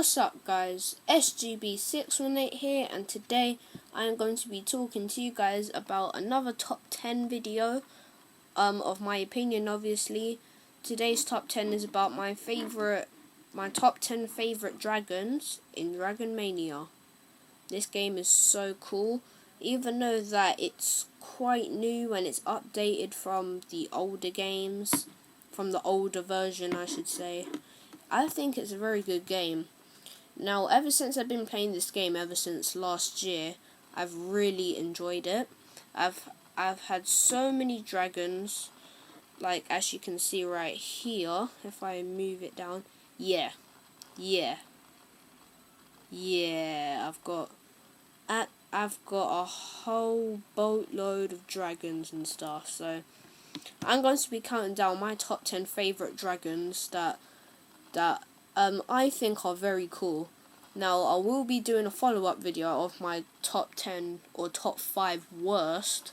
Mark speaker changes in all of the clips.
Speaker 1: What's up guys, SGB618 here, and today I am going to be talking to you guys about another top 10 video of my opinion. Obviously, today's top 10 is about my top 10 favorite dragons in Dragon Mania. This game is so cool, even though that it's quite new and it's updated from the older games, from the older version I should say. I think it's a very good game. Now, ever since I've been playing this game, ever since last year, I've really enjoyed it. I've had so many dragons, like as you can see right here. If I move it down, yeah, I've got a whole boatload of dragons and stuff. So I'm going to be counting down my top 10 favorite dragons that I think are very cool. Now, I will be doing a follow-up video of my top 10 or top 5 worst.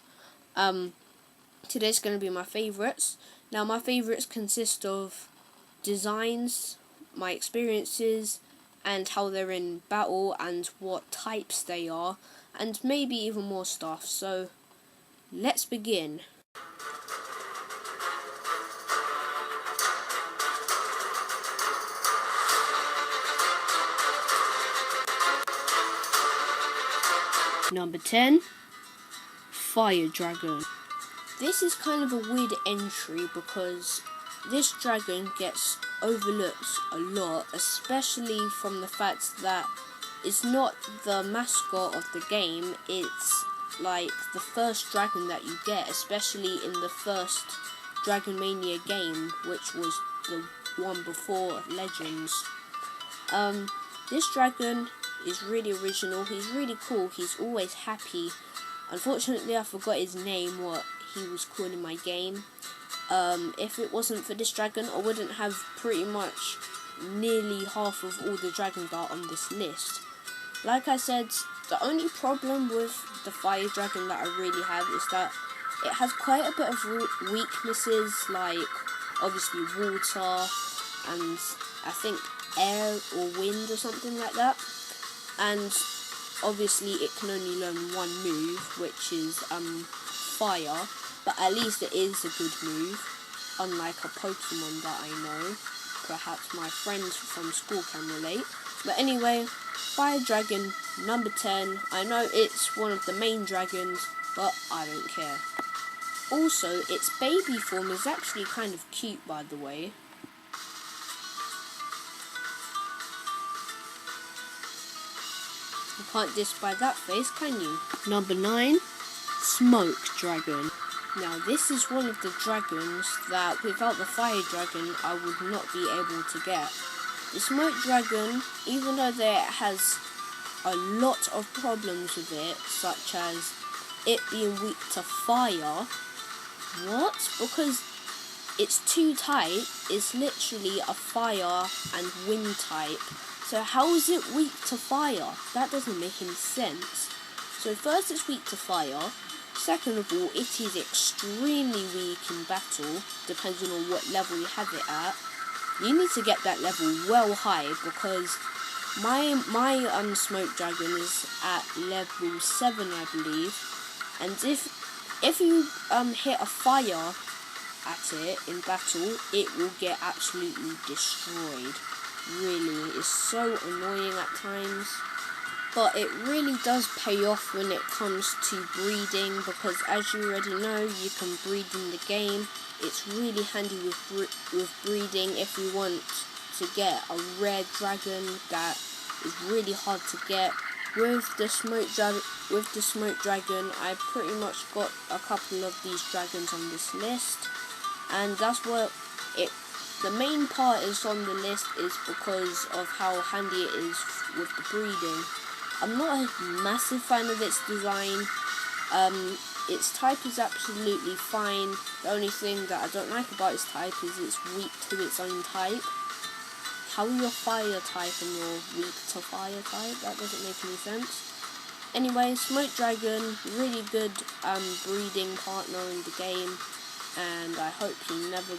Speaker 1: Today's going to be my favorites. Now, my favorites consist of designs, my experiences, and how they're in battle, and what types they are, and maybe even more stuff. So, let's begin. Number 10, Fire Dragon. This is kind of a weird entry because this dragon gets overlooked a lot, especially from the fact that it's not the mascot of the game. It's like the first dragon that you get, especially in the first Dragon Mania game, which was the one before Legends. This dragon is really original. He's really cool. He's always happy. Unfortunately, I forgot his name, what he was called in my game. If it wasn't for this dragon, I wouldn't have pretty much nearly half of all the dragons that are on this list. Like I said, the only problem with the fire dragon that I really have is that it has quite a bit of weaknesses, like obviously water and I think air or wind or something like that. And obviously it can only learn one move, which is fire, but at least it is a good move, unlike a Pokemon that I know. Perhaps my friends from school can relate. But anyway, Fire Dragon, number 10. I know it's one of the main dragons, but I don't care. Also, its baby form is actually kind of cute, by the way. You can't diss by that face, can you? Number 9, Smoke Dragon. Now, this is one of the dragons that, without the Fire Dragon, I would not be able to get. The Smoke Dragon, even though there has a lot of problems with it, such as it being weak to fire, what? Because it's two type, it's literally a fire and wind type. So how is it weak to fire? That doesn't make any sense. So first, it's weak to fire. Second of all, it is extremely weak in battle, depending on what level you have it at. You need to get that level well high, because my Smoke Dragon is at level 7, I believe. And if you hit a fire at it in battle, it will get absolutely destroyed. Really, it's so annoying at times, but it really does pay off when it comes to breeding, because as you already know, you can breed in the game. It's really handy with breeding if you want to get a rare dragon that is really hard to get. With the Smoke Dragon, I pretty much got a couple of these dragons on this list, and that's what the main part is on the list is because of how handy it is with the breeding. I'm not a massive fan of its design. Its type is absolutely fine. The only thing that I don't like about its type is it's weak to its own type. How are you a fire type and you're weak to fire type? That doesn't make any sense. Anyway, Smoke Dragon, really good breeding partner in the game, and I hope he never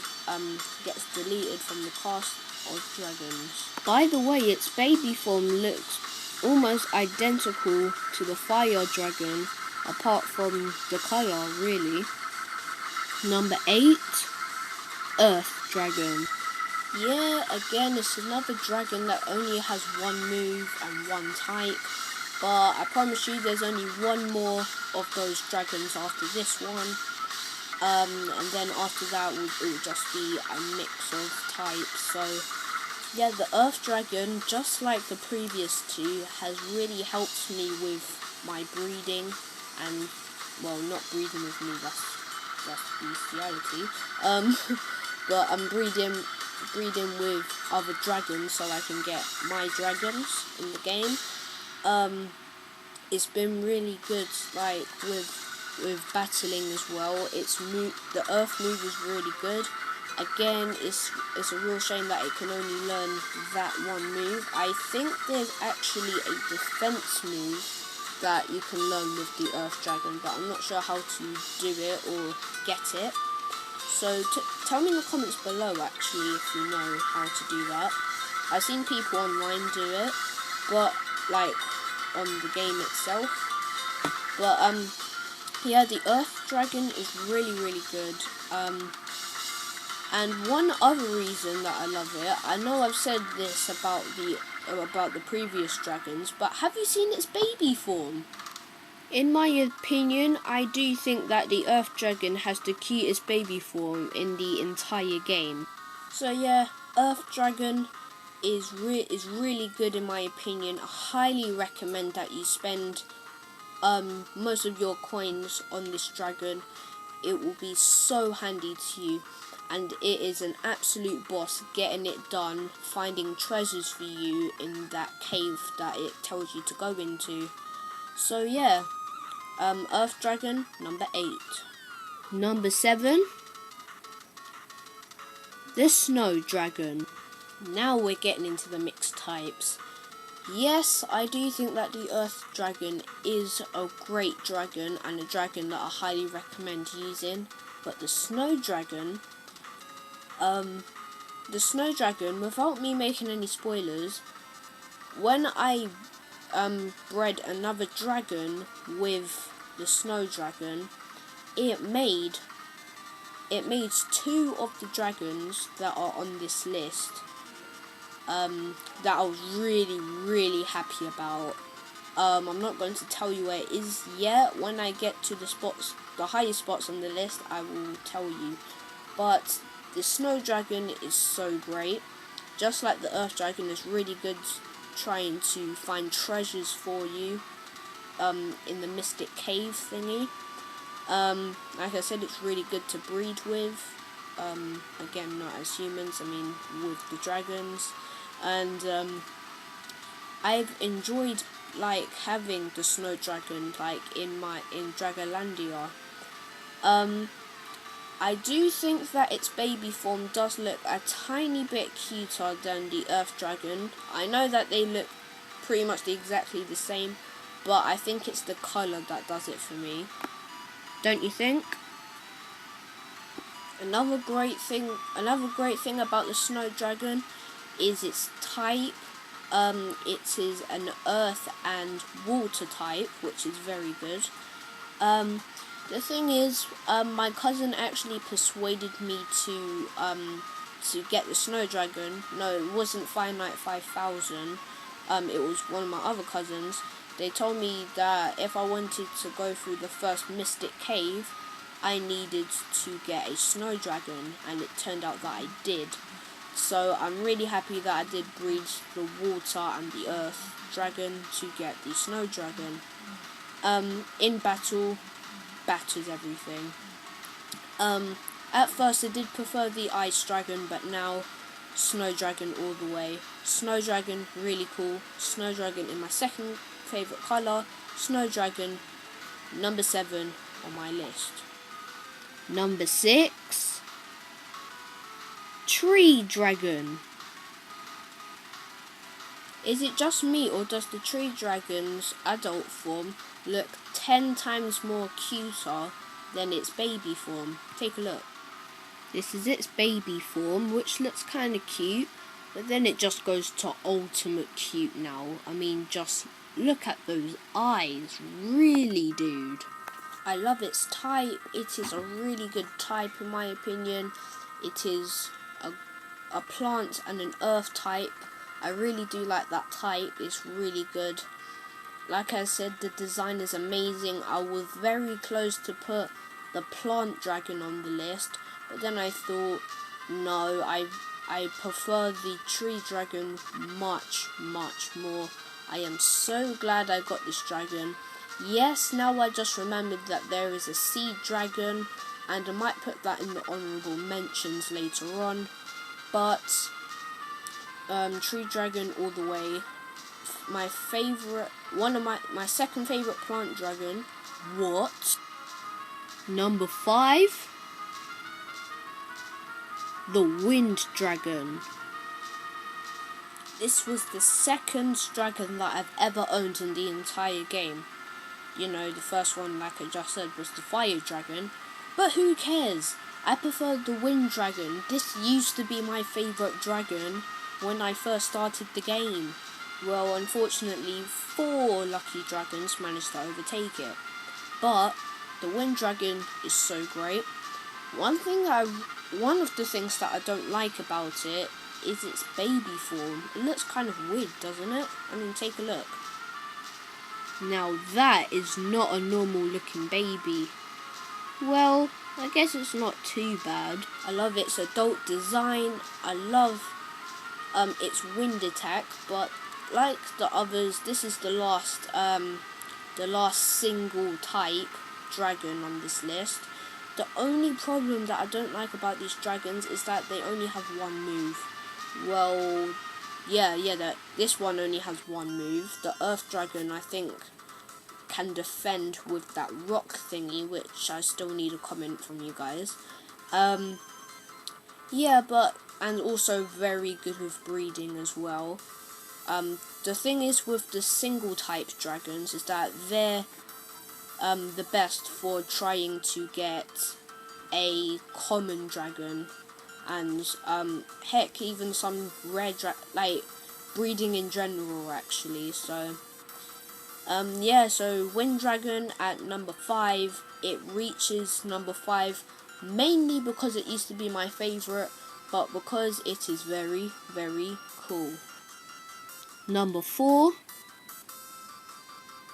Speaker 1: gets deleted from the cast. of dragons. By the way, its baby form looks almost identical to the fire dragon, apart from the colour, really. Number 8, Earth Dragon. Yeah, again, it's another dragon that only has one move and one type, but I promise you there's only one more of those dragons after this one, and then after that it will just be a mix of types. So yeah, the Earth Dragon, just like the previous two, has really helped me with my breeding, and, well, not breeding with me, that's bestiality, but I'm breeding with other dragons so I can get my dragons in the game. It's been really good, like, with battling as well. The Earth move is really good. Again, it's a real shame that it can only learn that one move. I think there's actually a defense move that you can learn with the Earth Dragon, but I'm not sure how to do it or get it. So tell me in the comments below, actually, if you know how to do that. I've seen people online do it, but, like, on the game itself. But, yeah, the Earth Dragon is really, really good. And one other reason that I love it, I know I've said this about the previous dragons, but have you seen its baby form? In my opinion, I do think that the Earth Dragon has the cutest baby form in the entire game. So yeah, Earth Dragon is really good in my opinion. I highly recommend that you spend most of your coins on this dragon. It will be so handy to you, and it is an absolute boss getting it done, finding treasures for you in that cave that it tells you to go into. So yeah, Earth Dragon, number 8. Number 7, the Snow Dragon. Now we're getting into the mixed types. Yes, I do think that the Earth Dragon is a great dragon and a dragon that I highly recommend using. But the Snow Dragon, without me making any spoilers, when I bred another dragon with the Snow Dragon, it made 2 of the dragons that are on this list that I was really, really happy about. I'm not going to tell you where it is yet. When I get to the highest spots on the list, I will tell you. But the Snow Dragon is so great. Just like the Earth Dragon is really good trying to find treasures for you in the Mystic Cave thingy. Like I said, it's really good to breed with. Again, not as humans, I mean with the dragons. And I've enjoyed like having the Snow Dragon like in Dragonlandia. I do think that its baby form does look a tiny bit cuter than the Earth Dragon. I know that they look pretty much exactly the same, but I think it's the colour that does it for me. Don't you think? Another great thing about the Snow Dragon is its type. It is an earth and water type, which is very good. The thing is, my cousin actually persuaded me to get the Snow Dragon. No, it wasn't Fire Knight 5000. It was one of my other cousins. They told me that if I wanted to go through the first Mystic Cave, I needed to get a Snow Dragon, and it turned out that I did. So I'm really happy that I did breed the Water and the Earth Dragon to get the Snow Dragon. In battle, batters everything. At first I did prefer the Ice Dragon, but now Snow Dragon all the way. Snow Dragon, really cool. Snow Dragon in my second favourite colour. Snow Dragon, number 7 on my list. Number 6, Tree Dragon. Is it just me, or does the Tree Dragon's adult form look 10 times more cuter than its baby form? Take a look. This is its baby form, which looks kind of cute. But then it just goes to ultimate cute now. I mean, just look at those eyes. Really, dude. I love its type. It is a really good type in my opinion. It is a plant and an earth type. I really do like that type. It's really good. Like I said, the design is amazing. I was very close to put the plant dragon on the list, but then I thought, no, I prefer the tree dragon much more. I am so glad I got this dragon. Yes, now I just remembered that there is a sea dragon, and I might put that in the honourable mentions later on, but tree dragon all the way. My favourite, my second favourite plant dragon. What? Number 5, the wind dragon. This was the second dragon that I've ever owned in the entire game. You know, the first one, like I just said, was the fire dragon. But who cares? I prefer the wind dragon. This used to be my favourite dragon when I first started the game. Well, unfortunately, 4 lucky dragons managed to overtake it. But the wind dragon is so great. One of the things that I don't like about it is its baby form. It looks kind of weird, doesn't it? I mean, take a look. Now that is not a normal looking baby. Well, I guess it's not too bad. I love its adult design. I love its wind attack, but like the others, this is the last single type dragon on this list. The only problem that I don't like about these dragons is that they only have one move. Well, this one only has one move. The earth dragon, I think, can defend with that rock thingy, which I still need a comment from you guys. And also very good with breeding as well. The thing is with the single type dragons is that they're the best for trying to get a common dragon, and heck, even some rare like breeding in general actually. So so wind dragon at number 5. It reaches number 5 mainly because it used to be my favourite, but because it is very cool. Number 4,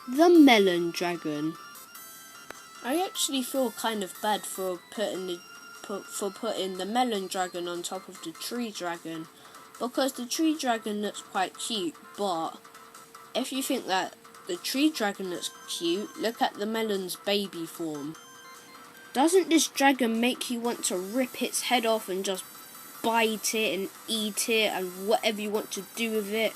Speaker 1: the melon dragon. I actually feel kind of bad for putting the melon dragon on top of the tree dragon, because the tree dragon looks quite cute, but if you think that the tree dragon looks cute, look at the melon's baby form. Doesn't this dragon make you want to rip its head off and just bite it and eat it and whatever you want to do with it?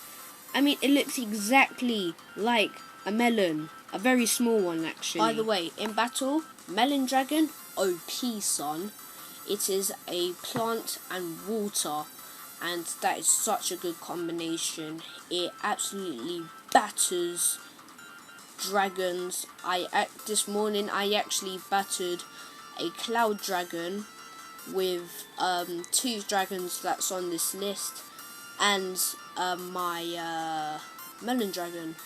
Speaker 1: I mean, it looks exactly like a melon. A very small one, actually. By the way, in battle, melon dragon, OP son. It is a plant and water, and that is such a good combination. It absolutely batters dragons. This morning I actually battered a cloud dragon with 2 dragons that's on this list, and my melon dragon.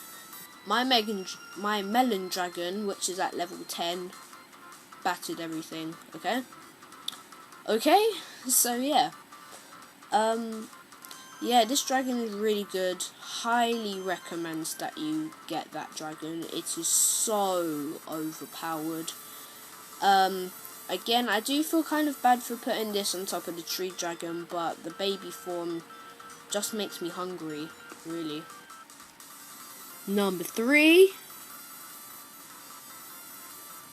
Speaker 1: My melon dragon, which is at level 10, battered everything. Okay, so yeah. This dragon is really good. Highly recommends that you get that dragon. It is so overpowered. Again, I do feel kind of bad for putting this on top of the tree dragon, but the baby form just makes me hungry, really. Number 3,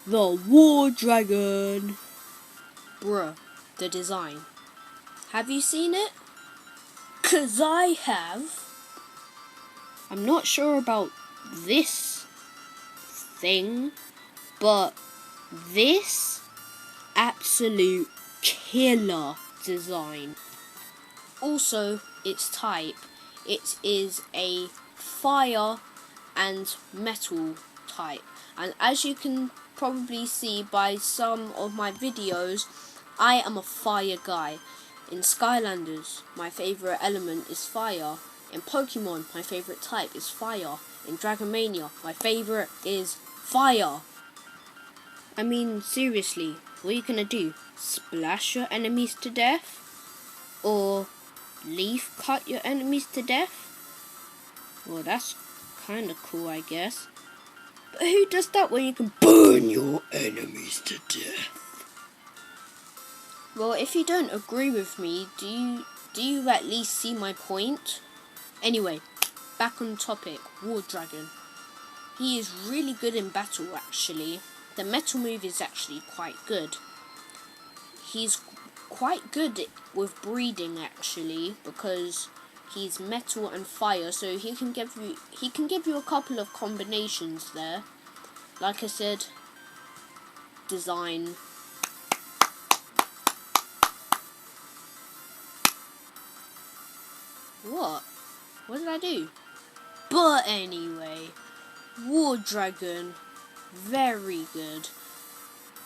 Speaker 1: the war dragon. Bruh, the design. Have you seen it? 'Cause I have. I'm not sure about this thing, but this absolute killer design. Also, its type. It is a fire and metal type, and as you can probably see by some of my videos, I am a fire guy. In Skylanders, my favourite element is fire. In Pokemon, my favourite type is fire. In Dragon Mania, my favourite is fire. I mean, seriously, what are you gonna do? Splash your enemies to death? Or leaf cut your enemies to death? Well, that's kinda cool, I guess. But who does that when you can burn your enemies to death? Well, if you don't agree with me, do you at least see my point? Anyway, back on topic, War Dragon. He is really good in battle, actually. The metal move is actually quite good. He's quite good with breeding, actually, because he's metal and fire, so he can give you a couple of combinations there. Like I said, design. What? What did I do? But anyway, War Dragon, very good.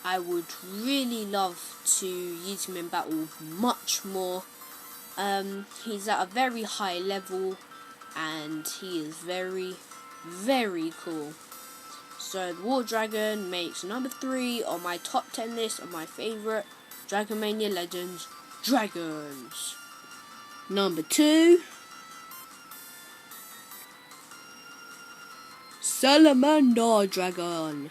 Speaker 1: I would really love to use him in battle much more. He's at a very high level and he is very, very cool. So the War Dragon makes number 3 on my top 10 list of my favourite Dragon Mania Legends dragons. Number 2, Salamander Dragon.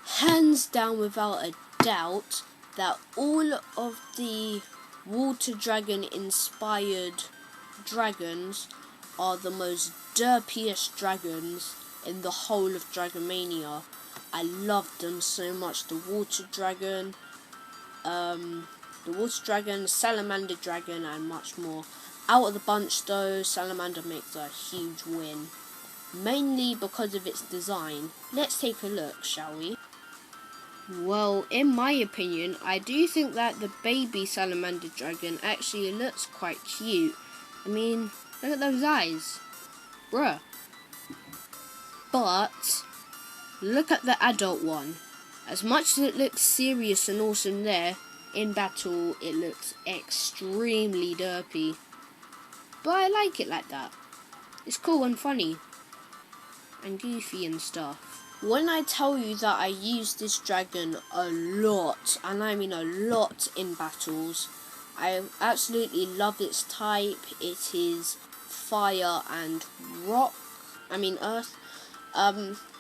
Speaker 1: Hands down, without a doubt, that all of the water dragon inspired dragons are the most derpiest dragons in the whole of Dragon Mania. I loved them so much. The water dragon, salamander dragon, and much more. Out of the bunch though, salamander makes a huge win, mainly because of its design. Let's take a look, shall we? Well, in my opinion, I do think that the baby salamander dragon actually looks quite cute. I mean, look at those eyes. Bruh. But look at the adult one. As much as it looks serious and awesome there, in battle it looks extremely derpy. But I like it like that. It's cool and funny. And goofy and stuff. When I tell you that I use this dragon a lot, and I mean a lot in battles, I absolutely love its type. It is fire and earth.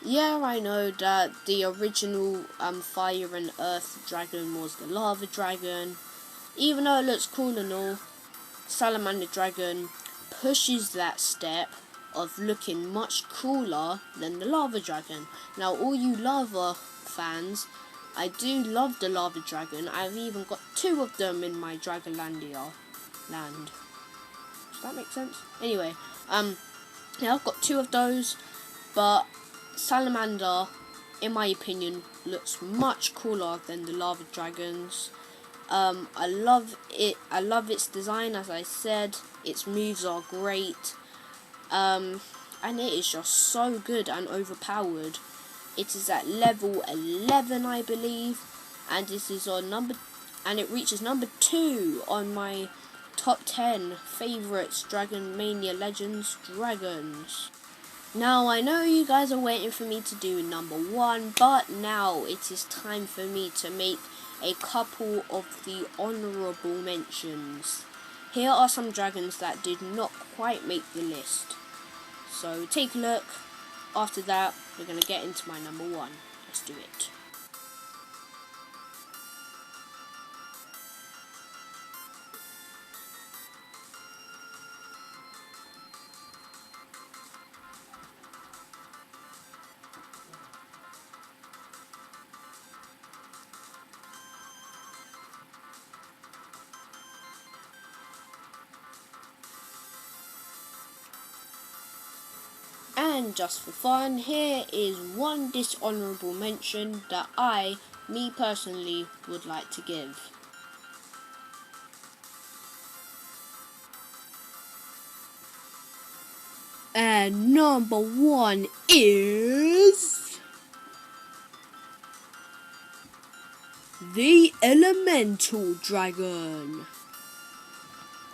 Speaker 1: Yeah, I know that the original fire and earth dragon was the lava dragon. Even though it looks cool and all, salamander dragon pushes that step of looking much cooler than the lava dragon. Now, all you lava fans, I do love the lava dragon. I've even got 2 of them in my Dragonlandia land. Does that make sense? Anyway, yeah, I've got 2 of those, but salamander, in my opinion, looks much cooler than the lava dragons. I love it. I love its design, as I said. Its moves are great. And it is just so good and overpowered. It is at level 11, I believe, and this is on it reaches number 2 on my top 10 favorites Dragon Mania Legends dragons. Now, I know you guys are waiting for me to do number 1, but now it is time for me to make a couple of the honourable mentions. Here are some dragons that did not quite make the list. So take a look. After that, we're going to get into my number 1. Let's do it. And just for fun, here is one dishonourable mention that me personally, would like to give. And number 1 is the Elemental Dragon.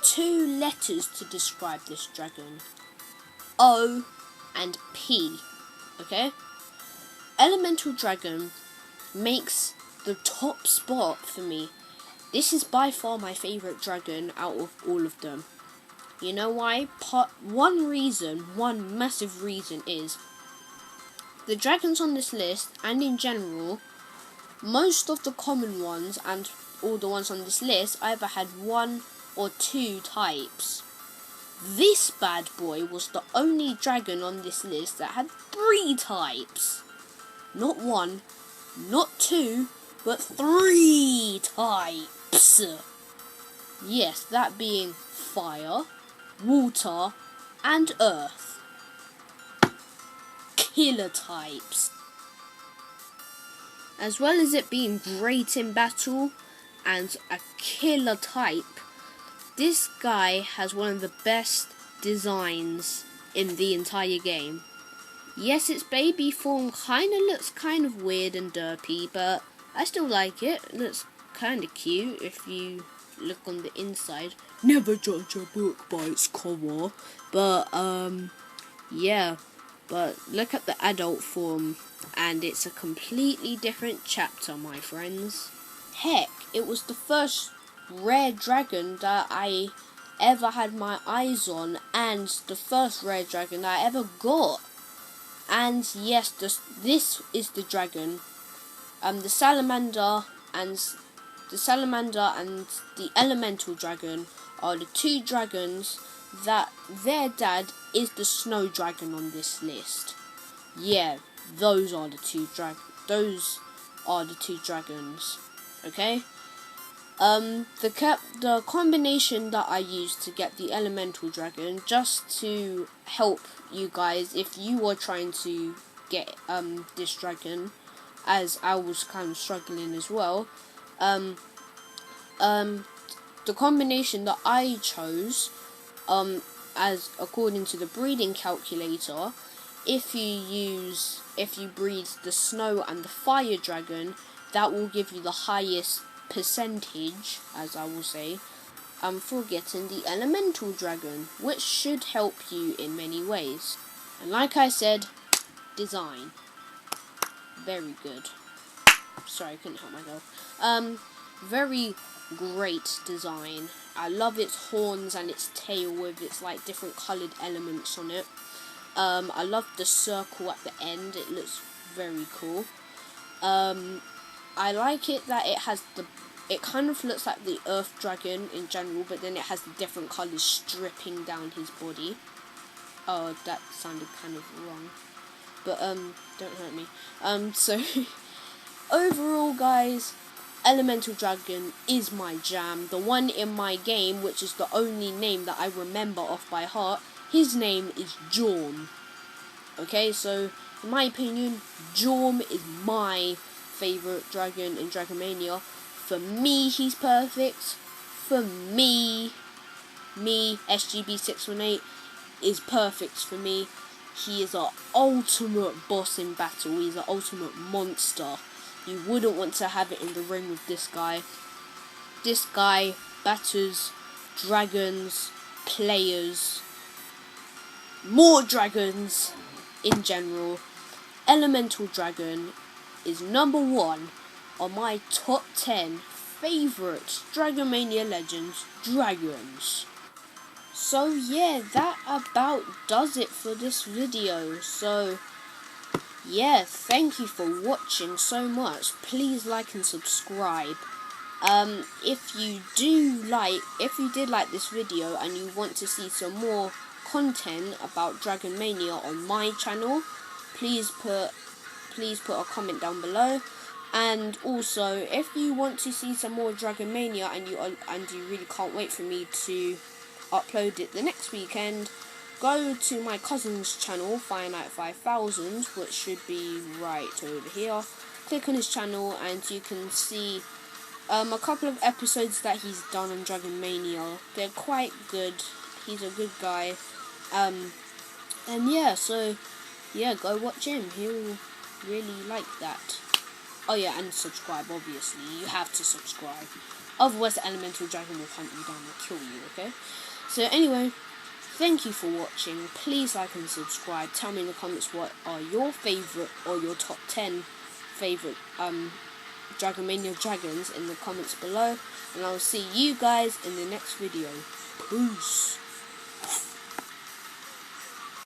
Speaker 1: 2 letters to describe this dragon. O and P. Okay? Elemental Dragon makes the top spot for me. This is by far my favourite dragon out of all of them. You know why? One massive reason is the dragons on this list, and in general, most of the common ones and all the ones on this list either had 1 or 2 types. This bad boy was the only dragon on this list that had 3 types. Not 1, not 2, but 3 types. Yes, that being fire, water, and earth. Killer types. As well as it being great in battle and a killer type, this guy has one of the best designs in the entire game. Yes, its baby form looks kind of weird and derpy, but I still like it. It looks kind of cute if you look on the inside. Never judge a book by its cover. But, yeah. But look at the adult form, and it's a completely different chapter, my friends. Heck, it was the first rare dragon that I ever had my eyes on, and the first rare dragon that I ever got. And yes, this is the dragon. The salamander and the elemental dragon are the 2 dragons that their dad is the snow dragon on this list. Yeah, those are the 2 dragons. Okay? The combination that I used to get the elemental dragon, just to help you guys if you were trying to get this dragon, as I was kind of struggling as well. The combination that I chose, as according to the breeding calculator, if you breed the snow and the fire dragon, that will give you the highest percentage, as I will say, for getting the elemental dragon, which should help you in many ways. And like I said, design, very good. Sorry, I couldn't help myself. Very great design. I love its horns and its tail with its different coloured elements on it. I love the circle at the end. It looks very cool. I like it that it kind of looks like the earth dragon in general, but then it has the different colours stripping down his body. Oh, that sounded kind of wrong. But, don't hurt me. So, overall, guys, Elemental Dragon is my jam. The one in my game, which is the only name that I remember off by heart, his name is Jorm. Okay, so, in my opinion, Jorm is my favourite dragon in Dragon Mania. For me, he's perfect. For me, SGB618, is perfect for me. He is our ultimate boss in battle. He's an ultimate monster. You wouldn't want to have it in the ring with this guy. This guy batters dragons, players, more dragons in general. Elemental Dragon is number 1 on my top 10 favourite Dragon Mania Legends dragons. So yeah, that about does it for this video. So yeah, thank you for watching so much. Please like and subscribe. If you did like this video and you want to see some more content about Dragon Mania on my channel, please put a comment down below. And also, if you want to see some more Dragon Mania and you really can't wait for me to upload it the next weekend, go to my cousin's channel, Fire Night 5000, which should be right over here. Click on his channel and you can see a couple of episodes that he's done on Dragon Mania. They're quite good. He's a good guy. And yeah, so yeah, go watch him. He'll really like that. Oh yeah, and subscribe, obviously. You have to subscribe. Otherwise the elemental dragon will hunt you down and kill you, okay? So anyway, thank you for watching. Please like and subscribe. Tell me in the comments what are your favourite or your top 10 favourite Dragon Mania dragons in the comments below. And I'll see you guys in the next video. Peace.